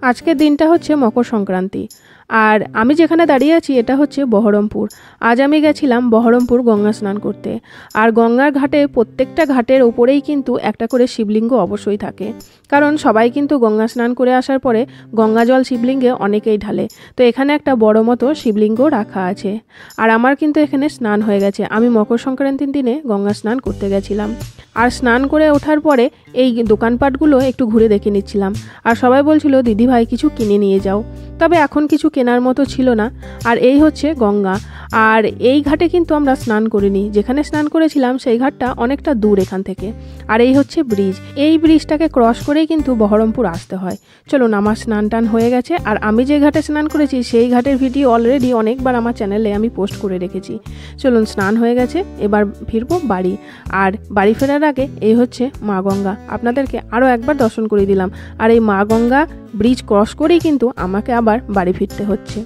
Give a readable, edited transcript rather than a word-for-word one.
আজকের দিনটা হচ্ছে মকর সংক্রান্তি। আর আমি যেখানে দাঁড়িয়ে আছি এটা হচ্ছে বহরমপুর। আজ আমি গেছিলাম বহরমপুর গঙ্গা স্নান করতে। আর গঙ্গার ঘাটে প্রত্যেকটা ঘাটের ওপরেই কিন্তু একটা করে শিবলিঙ্গ অবশ্যই থাকে, কারণ সবাই কিন্তু গঙ্গা স্নান করে আসার পরে গঙ্গা জল শিবলিঙ্গে অনেকেই ঢালে। তো এখানে একটা বড় মতো শিবলিঙ্গ রাখা আছে। আর আমার কিন্তু এখানে স্নান হয়ে গেছে। আমি মকর সংক্রান্তির দিনে গঙ্গা স্নান করতে গেছিলাম। আর স্নান করে ওঠার পরে এই দোকানপাটগুলো একটু ঘুরে দেখে নিচ্ছিলাম। আর সবাই বলছিল দিদি ভাই কিছু কিনে নিয়ে যাও, তবে এখন কিছু কেনার মতো ছিল না। আর এই হচ্ছে গঙ্গা। আর এই ঘাটে কিন্তু আমরা স্নান করিনি, যেখানে স্নান করেছিলাম সেই ঘাটটা অনেকটা দূর এখান থেকে। আর এই হচ্ছে ব্রিজ। এই ব্রিজটাকে ক্রস করেই কিন্তু বহরমপুর আসতে হয়। চলুন, আমার স্নান টান হয়ে গেছে। আর আমি যে ঘাটে স্নান করেছি সেই ঘাটের ভিডিও অলরেডি অনেকবার আমার চ্যানেলে আমি পোস্ট করে রেখেছি। চলুন, স্নান হয়ে গেছে, এবার ফিরবো বাড়ি। আর বাড়ি ফেরার আগে এই হচ্ছে মা গঙ্গা, আপনাদেরকে আরও একবার দর্শন করে দিলাম। আর এই মা গঙ্গা ব্রিজ ক্রস করেই কিন্তু আমাকে আবার বাড়ি ফিরতে হচ্ছে।